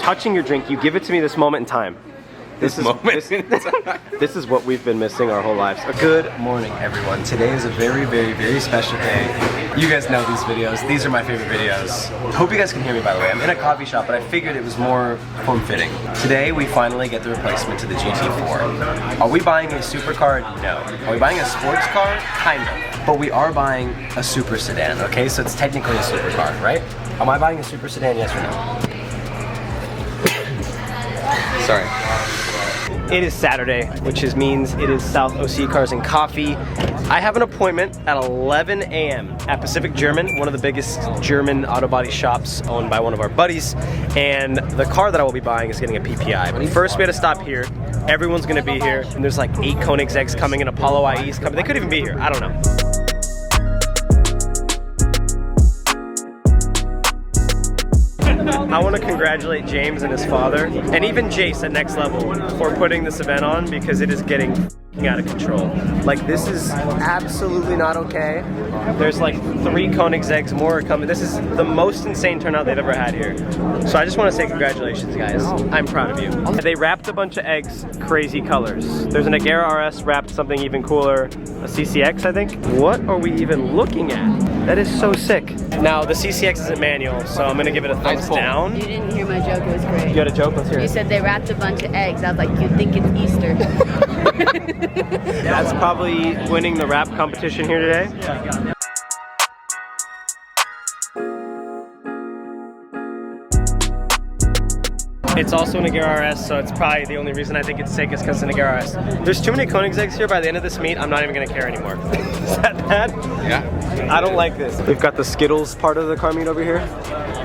touching your drink, you give it to me this moment in time. This is what we've been missing our whole lives. Good morning, everyone. Today is a very, very, very special day. You guys know these videos. These are my favorite videos. Hope you guys can hear me, by the way. I'm in a coffee shop, but I figured it was more form-fitting. Today, we finally get the replacement to the GT4. Are we buying a supercar? No. Are we buying a sports car? Kind of. But we are buying a super sedan, okay? So it's technically a supercar, right? Am I buying a super sedan, yes or no? Sorry. It is Saturday, which means it is South OC Cars and Coffee. I have an appointment at 11 a.m. at Pacific German, one of the biggest German auto body shops owned by one of our buddies. And the car that I will be buying is getting a PPI. But first we had to stop here. Everyone's gonna be here. And there's like 8 Koenigsegg's coming in, Apollo IE's coming. They could even be here, I don't know. I want to congratulate James and his father, and even Jace at Next Level, for putting this event on, because it is getting out of control. Like, this is absolutely not okay. There's like 3 Koenigsegg's more are coming. This is the most insane turnout they've ever had here. So I just want to say congratulations, guys. I'm proud of you. They wrapped a bunch of eggs crazy colors. There's an Audi RS wrapped something even cooler, a CCX, I think. What are we even looking at? That is so sick. Now, the CCX isn't manual, so I'm gonna give it a thumbs down. You didn't hear my joke, it was great. You got a joke? Let's hear it. You said they wrapped a bunch of eggs. I was like, you think it's Easter. That's probably winning the rap competition here today. It's also an Audi RS, so it's probably the only reason I think it's sick is because it's an Audi RS. There's too many Koenigseggs here. By the end of this meet, I'm not even gonna care anymore. Is that bad? Yeah. I don't like this. We've got the Skittles part of the car meet over here.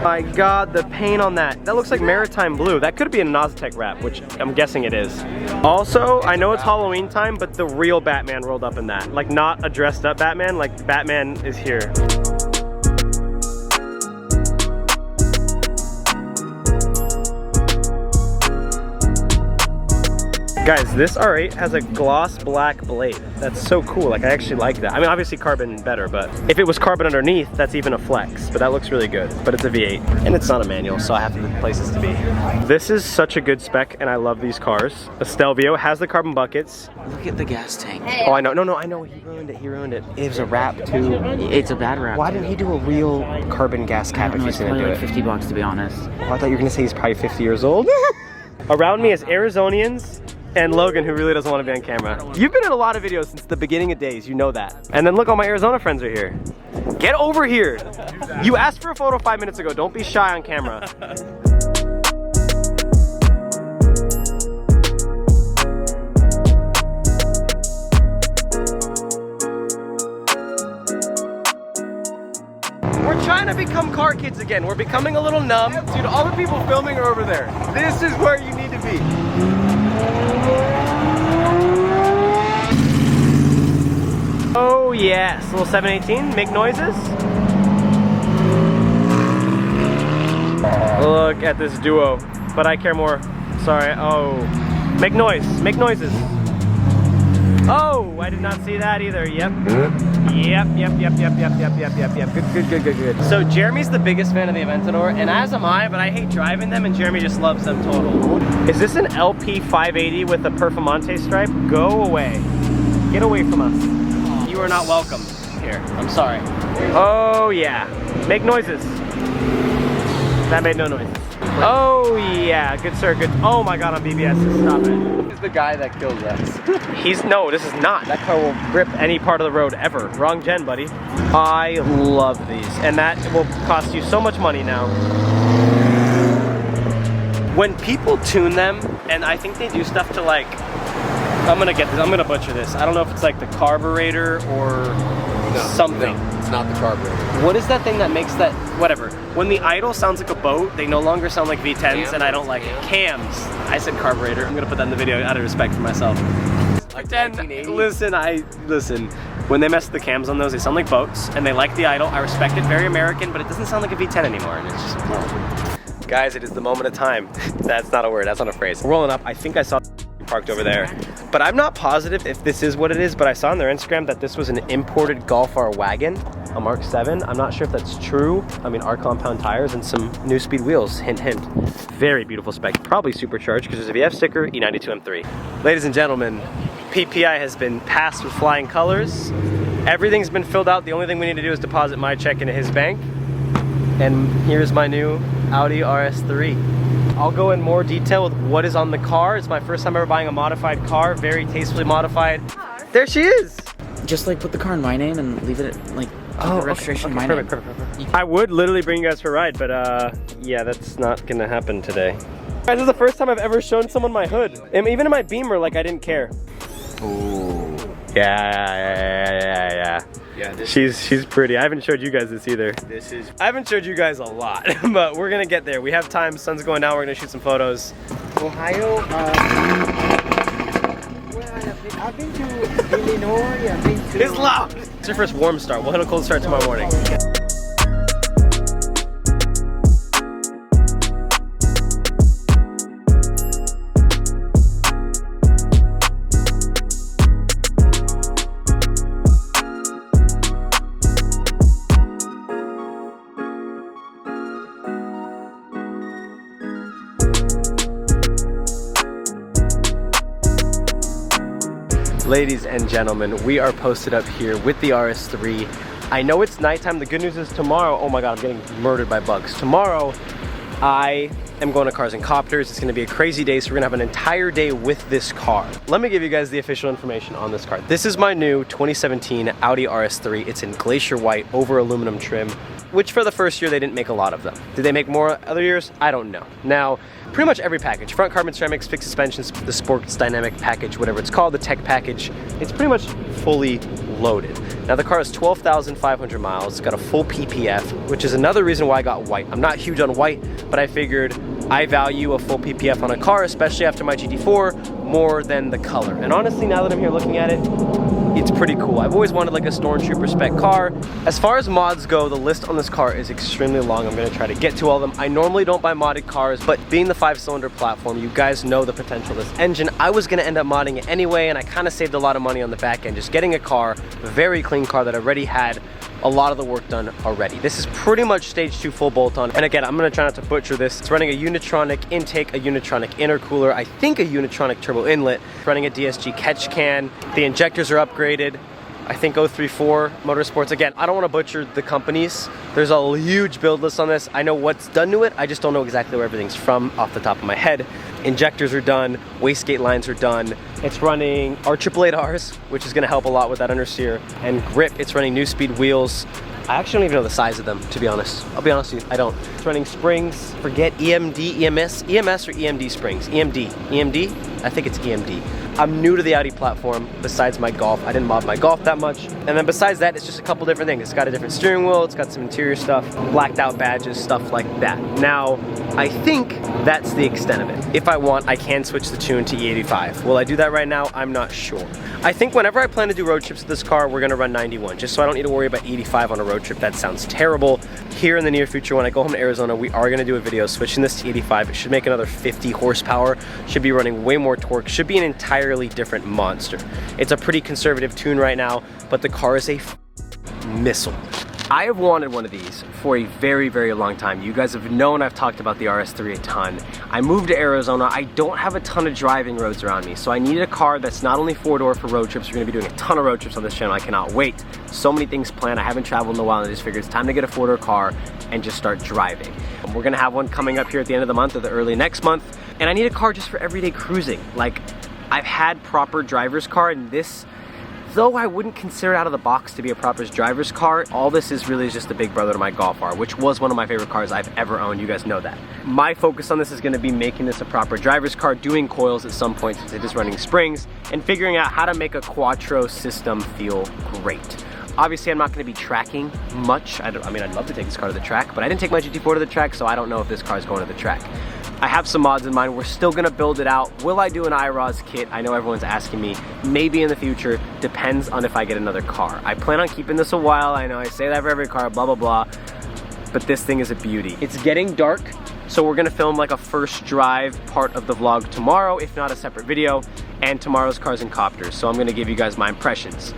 My God, the paint on that. That looks like maritime blue. That could be a Nositech wrap, which I'm guessing it is. Also, I know it's Halloween time, but the real Batman rolled up in that. Like, not a dressed up Batman, like Batman is here. Guys, this R8 has a gloss black blade. That's so cool. Like, I actually like that. I mean, obviously carbon better, but if it was carbon underneath, that's even a flex. But that looks really good. But it's a V8, and it's not a manual, so I have the places to be. This is such a good spec, and I love these cars. A Stelvio has the carbon buckets. Look at the gas tank. Oh, I know. No, I know. He ruined it. He ruined it. It was a wrap too. It's a bad wrap. Why didn't he do a real carbon gas cap if he's gonna do like it? 50 bucks, to be honest. Oh, I thought you were gonna say he's probably 50 years old. Around me is Arizonians and Logan, who really doesn't want to be on camera. You've been in a lot of videos since the beginning of days, you know that. And then look, all my Arizona friends are here. Get over here. You asked for a photo 5 minutes ago. Don't be shy on camera. We're trying to become car kids again. We're becoming a little numb. Dude, all the people filming are over there. This is where you need to be. Oh yes, little 718, make noises. Look at this duo, but I care more. Sorry, oh. Make noise, make noises. Oh, I did not see that either, yep. Yep. Good. So Jeremy's the biggest fan of the Aventador, and as am I, but I hate driving them, and Jeremy just loves them total. Is this an LP 580 with a Performante stripe? Go away. Get away from us. You are not welcome here. I'm sorry. Oh yeah. Make noises. That made no noise. Oh yeah, good sir, good. Oh my God, on BBS, stop it. He's the guy that killed us. No, this is not. That car will grip any part of the road ever. Wrong gen, buddy. I love these, and that will cost you so much money now. When people tune them, and I think they do stuff to like, I'm gonna butcher this. I don't know if it's like the carburetor or something. No, it's not the carburetor. What is that thing that makes that, whatever. When the idle sounds like a boat, they no longer sound like V10s, and I don't like it. Cams. I said carburetor. I'm gonna put that in the video out of respect for myself. Listen. When they mess with the cams on those, they sound like boats, and they like the idle. I respect it, very American, but it doesn't sound like a V10 anymore, and it's just, no. Guys, it is the moment of time. That's not a word, that's not a phrase. We're rolling up, I think I saw parked over there. But I'm not positive if this is what it is, but I saw on their Instagram that this was an imported Golf R wagon. a Mark 7. I'm not sure if that's true. I mean, our compound tires and some new speed wheels, hint, hint. Very beautiful spec, probably supercharged because there's a VF sticker, E92 M3. Ladies and gentlemen, PPI has been passed with flying colors. Everything's been filled out. The only thing we need to do is deposit my check into his bank. And here's my new Audi RS3. I'll go in more detail with what is on the car. It's my first time ever buying a modified car, very tastefully modified. There she is! Just like put the car in my name and leave it like the registration in my name. Perfect. I would literally bring you guys for a ride, but yeah, that's not gonna happen today. Guys, this is the first time I've ever shown someone my hood. And even in my Beamer, like I didn't care. Ooh. Yeah. Yeah, she's pretty. I haven't showed you guys this either. I haven't showed you guys a lot, but we're gonna get there. We have time, sun's going down, we're gonna shoot some photos. Ohio, well, I've been to Illinois, I've been to... It's loud! It's your first warm start. We'll hit a cold start tomorrow morning. Ladies and gentlemen, we are posted up here with the RS3. I know it's nighttime. The good news is tomorrow, oh my God, I'm getting murdered by bugs. Tomorrow, I am going to Cars and Copters. It's gonna be a crazy day, so we're gonna have an entire day with this car. Let me give you guys the official information on this car. This is my new 2017 Audi RS3. It's in glacier white over aluminum trim, which for the first year, they didn't make a lot of them. Did they make more other years? I don't know. Now, pretty much every package, front carbon ceramics, fixed suspensions, the sports dynamic package, whatever it's called, the tech package, it's pretty much fully loaded. Now the car has 12,500 miles, it's got a full PPF, which is another reason why I got white. I'm not huge on white, but I figured I value a full PPF on a car, especially after my GT4, more than the color. And honestly, now that I'm here looking at it, it's pretty cool. I've always wanted like a Stormtrooper spec car. As far as mods go, the list on this car is extremely long. I'm gonna try to get to all of them. I normally don't buy modded cars, but being the 5-cylinder platform, you guys know the potential of this engine. I was gonna end up modding it anyway, and I kind of saved a lot of money on the back end, just getting a car, a very clean car that already had a lot of the work done already. This is pretty much stage 2 full bolt-on. And again, I'm gonna try not to butcher this. It's running a Unitronic intake, a Unitronic intercooler, I think a Unitronic turbo inlet, running a DSG catch can. The injectors are upgraded. I think 034 Motorsports. Again, I don't want to butcher the companies. There's a huge build list on this. I know what's done to it. I just don't know exactly where everything's from off the top of my head. Injectors are done. Wastegate lines are done. It's running our 888Rs, which is going to help a lot with that understeer. And grip, it's running new speed wheels. I actually don't even know the size of them, to be honest. I'll be honest with you, I don't. It's running springs, forget EMD, EMS or EMD springs? EMD? I think it's EMD. I'm new to the Audi platform, besides my Golf. I didn't mod my Golf that much. And then besides that, it's just a couple different things. It's got a different steering wheel, it's got some interior stuff, blacked out badges, stuff like that. Now, I think that's the extent of it. If I want, I can switch the tune to E85. Will I do that right now? I'm not sure. I think whenever I plan to do road trips with this car, we're gonna run 91, just so I don't need to worry about 85 on a road trip. That sounds terrible. Here in the near future, when I go home to Arizona, we are gonna do a video switching this to 85. It should make another 50 horsepower, should be running way more torque, should be an entirely different monster. It's a pretty conservative tune right now, but the car is a missile. I have wanted one of these for a very, very long time. You guys have known I've talked about the RS3 a ton. I moved to Arizona. I don't have a ton of driving roads around me, so I needed a car that's not only 4-door for road trips. We're gonna be doing a ton of road trips on this channel. I cannot wait. So many things planned. I haven't traveled in a while, and I just figured it's time to get a 4-door car and just start driving. We're gonna have one coming up here at the end of the month or the early next month, and I need a car just for everyday cruising. Like, I've had proper driver's car, and this, though I wouldn't consider it out of the box to be a proper driver's car, all this is really just a big brother to my Golf R, which was one of my favorite cars I've ever owned. You guys know that. My focus on this is going to be making this a proper driver's car, doing coils at some point since it is running springs, and figuring out how to make a Quattro system feel great. Obviously, I'm not going to be tracking much. I mean, I'd love to take this car to the track, but I didn't take my GT4 to the track, so I don't know if this car is going to the track. I have some mods in mind. We're still gonna build it out. Will I do an IROS kit? I know everyone's asking me. Maybe in the future. Depends on if I get another car. I plan on keeping this a while. I know I say that for every car, blah, blah, blah. But this thing is a beauty. It's getting dark, so we're gonna film like a first drive part of the vlog tomorrow, if not a separate video, and tomorrow's Cars and Copters. So I'm gonna give you guys my impressions.